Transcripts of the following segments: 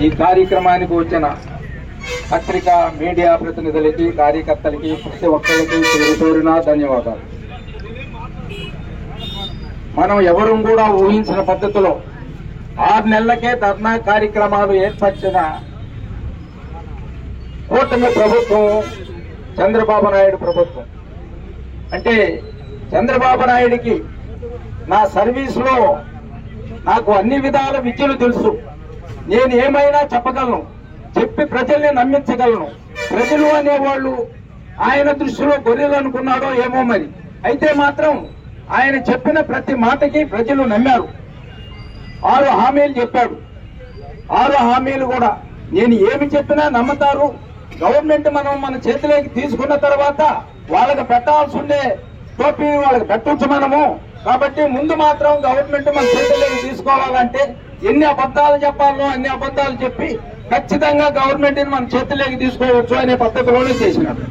ఈ కార్యక్రమానికి వచ్చిన పత్రికా మీడియా ప్రతినిధులకి, కార్యకర్తలకి, ప్రతి ఒక్కరికి పేరున ధన్యవాదాలు. మనం ఎవరూ కూడా ఊహించిన పద్ధతిలో 6 నెలలకే ధర్నా కార్యక్రమాలు ఏర్పరిచిన కూటమి ప్రభుత్వం చంద్రబాబు నాయుడు ప్రభుత్వం. అంటే చంద్రబాబు నాయుడికి నా సర్వీసులో నాకు అన్ని విధాల విద్యలు తెలుసు, నేను ఏమైనా చెప్పగలను, చెప్పి ప్రజల్ని నమ్మించగలను. ప్రజలు అనేవాళ్ళు ఆయన దృష్టిలో గొర్రెలు అనుకున్నాడో ఏమో మరి. అయితే మాత్రం ఆయన చెప్పిన ప్రతి మాటకి ప్రజలు నమ్మారు. 6 హామీలు చెప్పాడు. 6 హామీలు కూడా నేను ఏమి చెప్పినా నమ్ముతారు. గవర్నమెంట్ మన చేతిలోకి తీసుకున్న తర్వాత వాళ్ళకి పెట్టాల్సి ఉండే టోపీ వాళ్ళకి పెట్టొచ్చు మనము. కాబట్టి ముందు మాత్రం గవర్నమెంట్ మన చేతిలోకి తీసుకోవాలంటే ఎన్ని అబద్ధాలు చెప్పాలో అన్ని అబద్ధాలు చెప్పి ఖచ్చితంగా గవర్నమెంట్ మన చేతిలోకి తీసుకోవచ్చు అనే పద్ధతిలోనే చేసినాడు.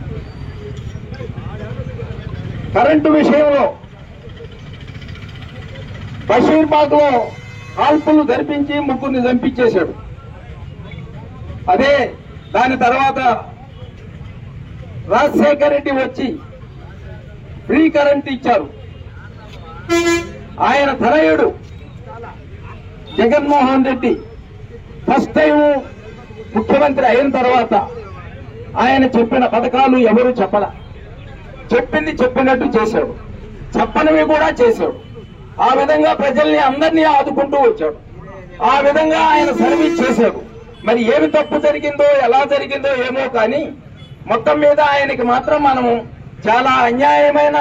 కరెంటు విషయంలో బషీర్బాగ్ లో కాల్పులు జరిపించి 3 చంపించేశాడు. అదే దాని తర్వాత రాజశేఖర్ రెడ్డి వచ్చి ఫ్రీ కరెంట్ ఇచ్చారు. ఆయన తనయుడు జగన్మోహన్ రెడ్డి ఫస్ట్ టైం ముఖ్యమంత్రి అయిన తర్వాత ఆయన చెప్పిన పథకాలు ఎవరు చెప్పల, చెప్పింది చెప్పినట్టు చేశాడు, చెప్పనివి కూడా చేశాడు. ఆ విధంగా ప్రజల్ని అందరినీ ఆదుకుంటూ వచ్చాడు. ఆ విధంగా ఆయన సర్వీస్ చేశాడు. మరి ఏమి తప్పు జరిగిందో ఎలా జరిగిందో ఏమో కానీ మొత్తం మీద ఆయనకి మాత్రం మనము చాలా అన్యాయమైన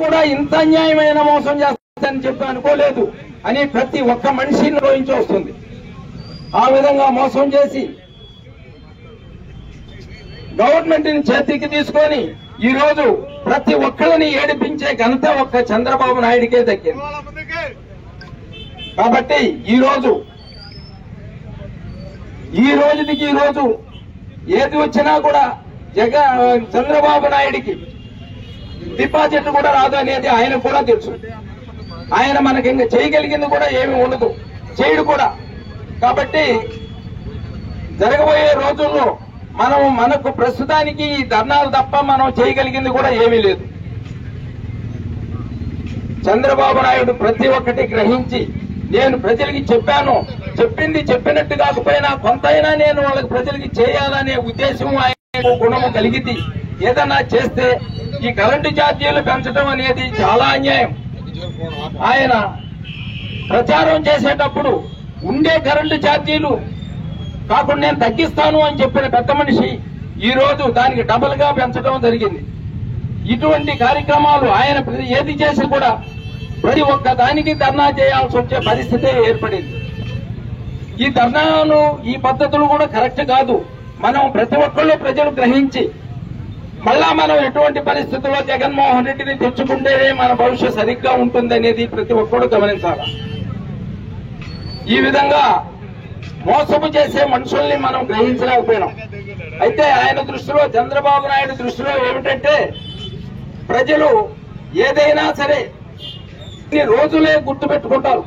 కూడా ఇంత అన్యాయమైన మోసం చేస్తానని చెప్పి అనుకోలేదు అని ప్రతి ఒక్క మనిషిని అనుభవించి వస్తుంది. ఆ విధంగా మోసం చేసి గవర్నమెంట్ ని చేతికి తీసుకొని ఈ రోజు ప్రతి ఒక్కరిని ఏడిపించే ఘనత ఒక్క చంద్రబాబు నాయుడికే దక్కింది. కాబట్టి ఈ రోజు ఏది వచ్చినా కూడా చంద్రబాబు నాయుడికి డిపాజిట్ కూడా రాదు అనేది ఆయన కూడా తెలుసు. ఆయన మనకి ఇంకా చేయగలిగింది కూడా ఏమి ఉండదు, చేయడు కూడా. కాబట్టి జరగబోయే రోజుల్లో మనకు ప్రస్తుతానికి ఈ ధర్నాలు తప్ప మనం చేయగలిగింది కూడా ఏమీ లేదు. చంద్రబాబు నాయుడు ప్రతి ఒక్కటి గ్రహించి నేను ప్రజలకి చెప్పాను, చెప్పింది చెప్పినట్టు కాకపోయినా కొంతైనా నేను వాళ్ళకి ప్రజలకి చేయాలనే ఉద్దేశం ఆయన గుణము కలిగింది. ఏదన్నా చేస్తే ఈ కరెంటు ఛార్జీలు పెంచడం అనేది చాలా అన్యాయం. ఆయన ప్రచారం చేసేటప్పుడు ఉండే కరెంటు ఛార్జీలు కాకుండా నేను తగ్గిస్తాను అని చెప్పిన పెద్ద మనిషి ఈ రోజు దానికి డబుల్ గా పెంచడం జరిగింది. ఇటువంటి కార్యక్రమాలు ఆయన ఏది చేసి కూడా ప్రతి ఒక్క దానికి ధర్నా చేయాల్సి వచ్చే పరిస్థితి ఏర్పడింది. ఈ ధర్నాను ఈ పద్ధతులు కూడా కరెక్ట్ కాదు. మనం ప్రతి ఒక్కళ్ళు ప్రజలు గ్రహించి మళ్ళా మనం ఎటువంటి పరిస్థితుల్లో జగన్మోహన్ రెడ్డిని తెచ్చుకుంటేనే మన భవిష్యత్ సరిగ్గా ఉంటుందనేది ప్రతి ఒక్కరు గమనించాలి. ఈ విధంగా మోసము చేసే మనుషుల్ని మనం గ్రహించలేకపోయినాం. అయితే ఆయన దృష్టిలో, చంద్రబాబు నాయుడు దృష్టిలో ఏమిటంటే ప్రజలు ఏదైనా సరే ఈ రోజులే గుర్తుపెట్టుకుంటారు,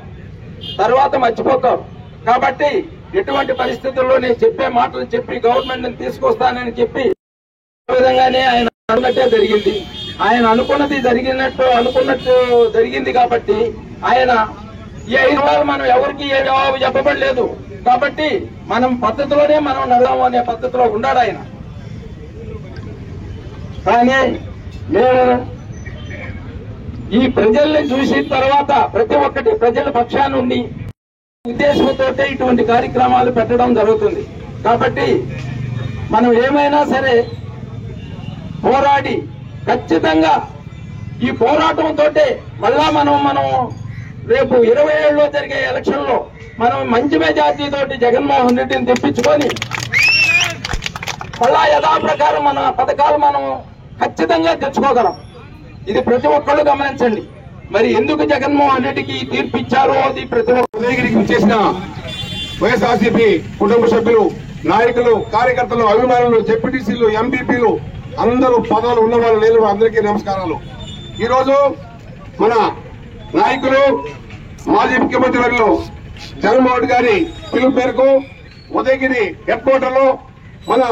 తర్వాత మర్చిపోతారు. కాబట్టి ఎటువంటి పరిస్థితుల్లో నేను చెప్పే మాటలు చెప్పి గవర్నమెంట్ ని తీసుకొస్తానని చెప్పి ఆ విధంగానే ఆయన అనుకున్నట్టే జరిగింది. ఆయన అనుకున్నది అనుకున్నట్టు జరిగింది. కాబట్టి ఆయన ఈ 5 రోజులు మనం ఎవరికి ఏ జవాబు చెప్పబడలేదు. కాబట్టి మనం పద్ధతిలోనే మనం నడదాము అనే పద్ధతిలో ఉన్నాడు ఆయన. కానీ మేము ఈ ప్రజల్ని చూసిన తర్వాత ప్రతి ఒక్కటి ప్రజల పక్షాన ఉండి ఉద్దేశంతో ఇటువంటి కార్యక్రమాలు పెట్టడం జరుగుతుంది. కాబట్టి మనం ఏమైనా సరే పోరాడి ఖచ్చితంగా ఈ పోరాటంతో మళ్ళా మనం రేపు 27లో జరిగే ఎలక్షన్ లో మనం మంచి మెజార్టీ తోటి జగన్మోహన్ రెడ్డిని తెప్పించుకొని మళ్ళా యథాప్రకారం మన పథకాలు మనం ఖచ్చితంగా తెచ్చుకోగలం. ఇది ప్రతి ఒక్కళ్ళు గమనించండి. మరి ఎందుకు జగన్మోహన్ రెడ్డికి తీర్పు ఇచ్చారో అది ప్రతి ఒక్కరికి చేసిన వైఎస్ఆర్సీపీ కుటుంబ సభ్యులు, నాయకులు, కార్యకర్తలు, అభిమానులు, జెడ్పీటీసీలు, ఎంపీపీలు అందరూ పదవులు ఉన్నవాళ్ళు లేని అందరికీ నమస్కారాలు. ఈరోజు మన నాయకులు మాజీ ముఖ్యమంత్రి వర్యులు జగన్మోహన్ రెడ్డి గారి పిలుపు మేరకు ఉదయగిరి హెడ్ క్వార్టర్ లో మన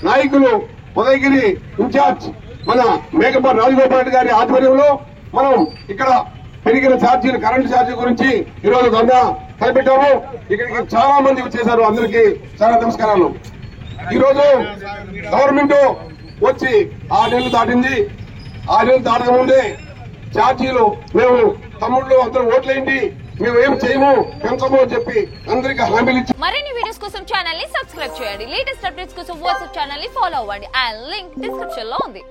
నాయకులు ఉదయగిరి ఇన్ఛార్జ్ మన మేకపాటి రాజగోపాల్ రెడ్డి గారి ఆధ్వర్యంలో మనం ఇక్కడ పెరిగిన ఛార్జీలు కరెంటు ఛార్జీ గురించి ఈరోజు ధర్నా తలపెట్టాము. ఇక్కడికి చాలా మంది వచ్చేసారు. అందరికీ చాలా నమస్కారాలు. ఈరోజు గవర్నమెంట్ వచ్చి 6 నెలలు దాటింది. 6 నెలలు దాటకముందే ఛార్జీలు మేము తమ్ముళ్ళు అందరూ ఓట్లేంటి, మేము ఏం చేయము, పెంచము అని చెప్పి అందరికీ హామీలు ఇచ్చి మరిన్ని వీడియోస్ కోసం ఛానల్ ని సబ్స్క్రైబ్ చేయండి. లేటెస్ట్ అప్డేట్స్ కోసం వాట్సాప్ ఛానల్ ని ఫాలో అవ్వండి. ఆ లింక్ డిస్క్రిప్షన్ లో ఉంది.